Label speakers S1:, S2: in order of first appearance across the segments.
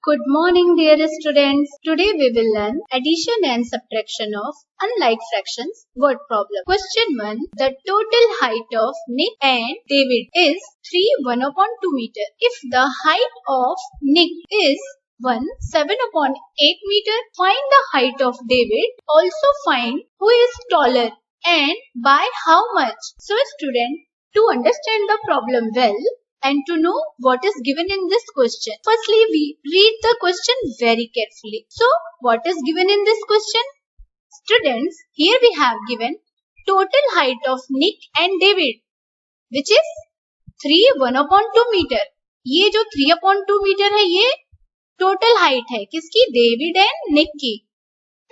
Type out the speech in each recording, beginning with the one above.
S1: Good morning, dear students. Today we will learn addition and subtraction of unlike fractions word problem. Question 1. The total height of Nick and David is 3/1/2 meter. If the height of Nick is 7/8 meter, find the height of David. Also find who is taller and by how much. So student, to understand the problem well, and to know what is given in this question, firstly we read the question very carefully. So what is given in this question? Students, here we have given total height of Nick and David, which is 3/1/2 meter. ये जो 3/2 meter है, ये total height है किसकी? David and Nick की.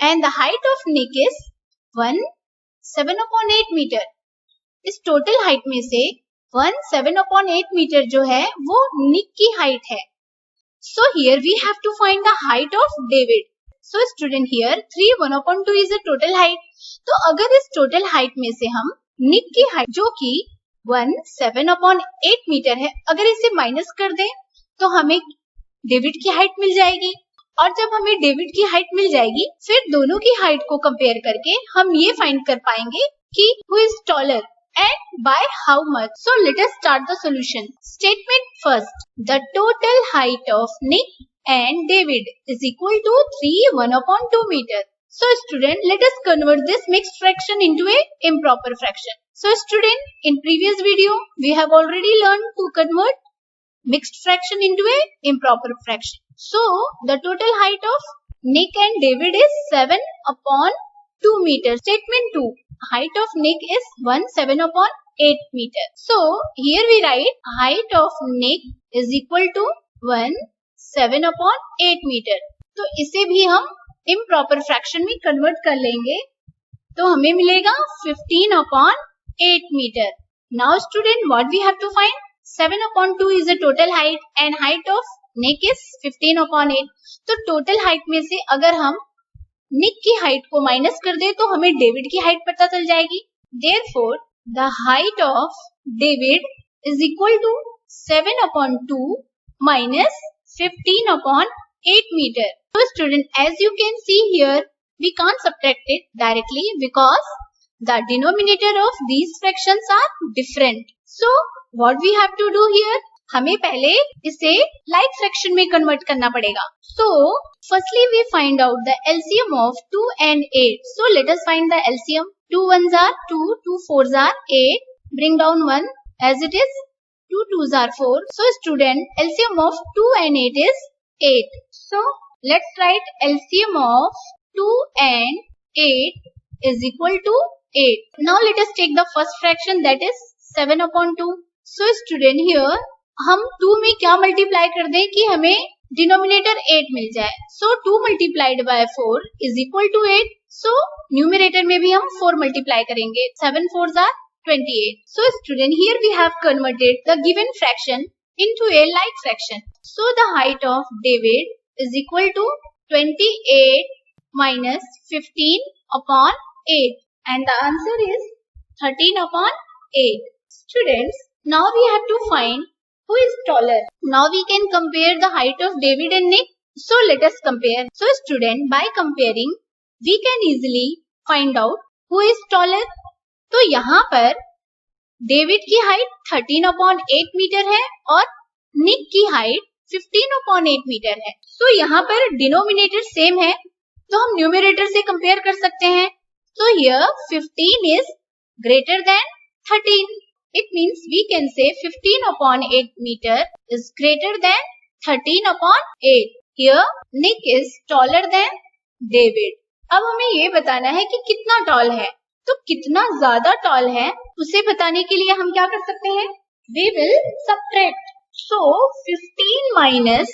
S1: And the height of Nick is 7/8 meter. इस total height में से 7/8 meter जो है वो Nick की height है. So here we have to find the height of David. So student, here 3/1/2 is the total height. तो अगर इस total height में से हम Nick की height जो कि 7/8 meter है, अगर इसे माइनस कर दें तो हमें David की height मिल जाएगी. और जब हमें David की height मिल जाएगी, फिर दोनों की height को कंपेयर करके हम ये फाइंड कर पाएंगे कि who is taller and by how much. So let us start the solution. Statement first. The total height of Nick and David is equal to 3/1/2 meter. So student, let us convert this mixed fraction into a improper fraction. So student, in previous video we have already learned to convert mixed fraction into a improper fraction. So the total height of Nick and David is 7/2 meter. Statement 2. Height of Nick is 7/8 meter. So here we write height of Nick is equal to 7/8 meter. तो इसे भी हम improper fraction में convert कर लेंगे तो हमें मिलेगा 15/8 meter. Now student, what we have to find? 7/2 is the total height and height of Nick is 15/8. तो total height में से अगर हम Nick की height को माइनस कर दे तो हमें David की height पता चल जाएगी. Therefore, the height of David is equal to 7/2 minus 15/8 meter. So student, as you can see here, we can't subtract it directly because the denominator of these fractions are different. So what we have to do here? हमें पहले इसे like fraction में convert करना पड़ेगा. So firstly we find out the LCM of 2 and 8. So let us find the LCM. 2 1s are 2, 2 4s are 8. Bring down 1 as it is. 2 2s are 4. So student, LCM of 2 and 8 is 8. So let's write LCM of 2 and 8 is equal to 8. Now let us take the first fraction, that is 7/2. So student, here हम 2 में क्या multiply कर दें कि हमें denominator 8 मिल जाए. So 2 multiplied by 4 is equal to 8. So numerator में भी हम 4 मल्टीप्लाई करेंगे. 7 4s are 28. So student, here we have converted the given fraction into a like fraction. So the height of David is equal to 28 minus 15/8 and the answer is 13/8. Students, now we have to find who is taller. Now we can compare the height of David and Nick. So let us compare. So student, by comparing we can easily find out who is taller. तो यहाँ पर David की height 13/8 meter है और Nick की height 15/8 meter है. So यहाँ पर denominator same है तो हम numerator से compare कर सकते हैं. So here 15 is greater than 13. It means we can say 15/8 meter is greater than 13/8. Here Nick is taller than David. अब हमें ये बताना है कि कितना tall है. तो कितना ज्यादा tall है उसे बताने के लिए हम क्या कर सकते हैं? We will subtract. So 15 minus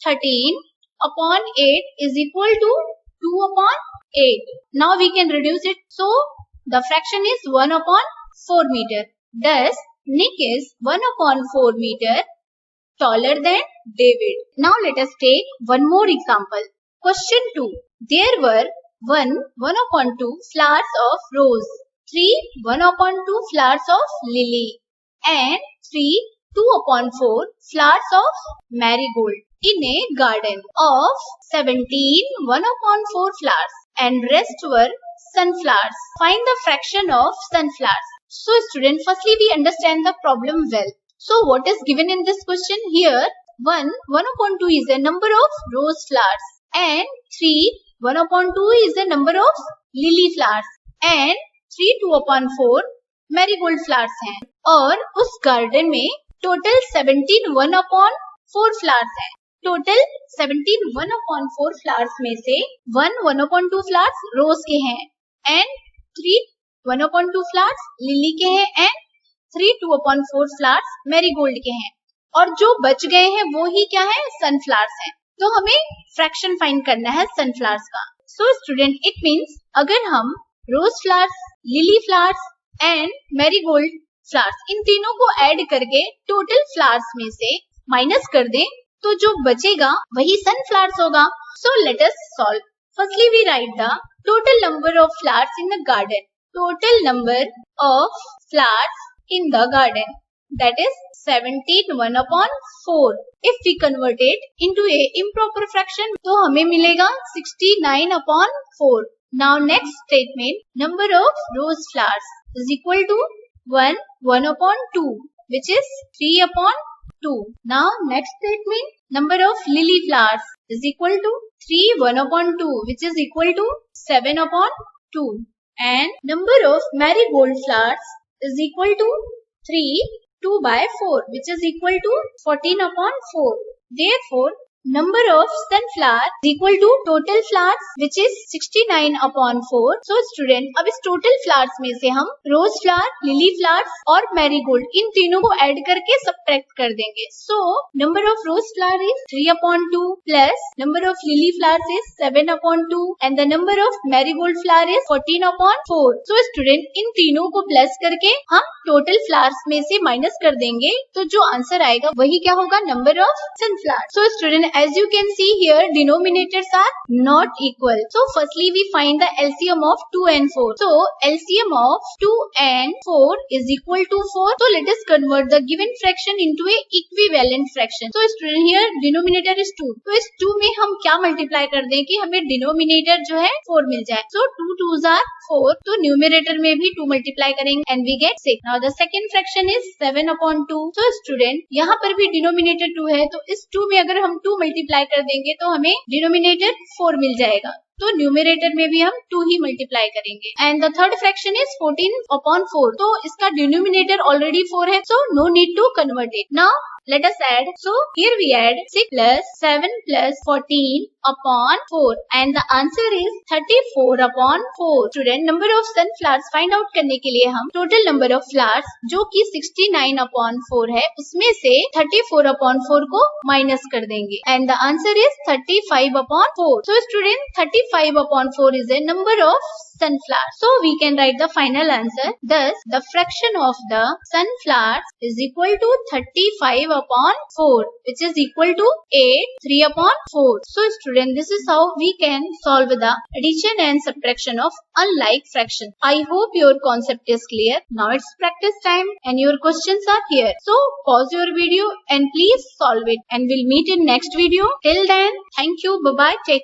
S1: 13/8 is equal to 2/8. Now we can reduce it. So the fraction is 1/4 meter. Thus, Nick is 1/4 meter taller than David. Now let us take one more example. Question 2. There were 1/2 flowers of rose, 1/2 flowers of lily, and 2/4 flowers of marigold. in a garden of 17 1/4 flowers and rest were sunflowers. Find the fraction of sunflowers. So student, firstly we understand the problem well. So what is given in this question here? 1/2 is the number of rose flowers and 3 1/2 is the number of lily flowers and 3 2/4 marigold flowers हैं और उस garden में total 17 1/4 flowers हैं. Total 17 1/4 flowers में से 1 1/2 flowers रोज के हैं and 3 1/2 flowers lily के हैं एंड 3 2/4 फ्लावर्स मैरीगोल्ड के हैं और जो बच गए हैं वो ही क्या है? सनफ्लावर्स हैं. तो हमें फ्रैक्शन फाइंड करना है सनफ्लावर्स का. सो स्टूडेंट, इट मींस अगर हम rose flowers, lily flowers and marigold flowers इन तीनों को ऐड करके टोटल फ्लावर्स में से माइनस कर दें तो जो बचेगा वही सनफ्लावर्स होगा. So let us solve. Firstly we write the total number of flowers in the garden. Total number of flowers in the garden, that is 17 1/4. If we convert it into a improper fraction तो हमें मिलेगा 69/4. Now next statement, number of rose flowers is equal to 1 1/2 which is 3/2. Now next statement, number of lily flowers is equal to 3 1/2 which is equal to 7/2. And number of marigold flowers is equal to 3 2/4 which is equal to 14/4. Therefore, number of sunflowers is equal to total flowers which is 69/4. So student, अब इस total flowers में से हम rose flower, lily flowers और marigold इन तीनों को add करके subtract कर देंगे. So number of rose flower is 3/2 plus number of lily flowers is 7/2 and the number of marigold flower is 14/4. So student, इन तीनों को प्लस करके हम total flowers में से माइनस कर देंगे तो जो आंसर आएगा वही क्या होगा? number of sunflowers. So student, as you can see here, denominators are not equal. So firstly we find the LCM of 2 and 4. So LCM of 2 and 4 is equal to 4. So let us convert the given fraction into a equivalent fraction. So student, here denominator is 2. तो इस 2 में हम क्या multiply कर दें कि हमें denominator जो है 4 मिल जाए. So 2 2s are 4. तो न्यूमरेटर में भी 2 मल्टीप्लाई करेंगे and we get 6. Now the second fraction is 7/2. So student, यहाँ पर भी denominator 2 है तो इस 2 में अगर हम 2 मल्टीप्लाई कर देंगे तो हमें डिनोमिनेटर 4 मिल जाएगा. तो न्यूमरेटर में भी हम 2 ही मल्टीप्लाई करेंगे. And the third fraction is 14/4. तो इसका डिनोमिनेटर ऑलरेडी 4 है, so no need to convert it. Now let us add. So here we add 6 plus 7 plus 14/4 and the answer is 34/4. Student, number of sunflowers find out करने के लिए हम total number of flowers जो कि 69/4 है उसमें से 34/4 को माइनस कर देंगे and the answer is 35/4. So student, 35/4 is a number of sunflowers. So we can write the final answer. Thus the fraction of the sunflowers is equal to 35/4 which is equal to 8 3/4. So student, this is how we can solve the addition and subtraction of unlike fraction. I hope your concept is clear. Now it's practice time and your questions are here. So pause your video and please solve it and we'll meet in next video. Till then, thank you. Bye bye. Take care.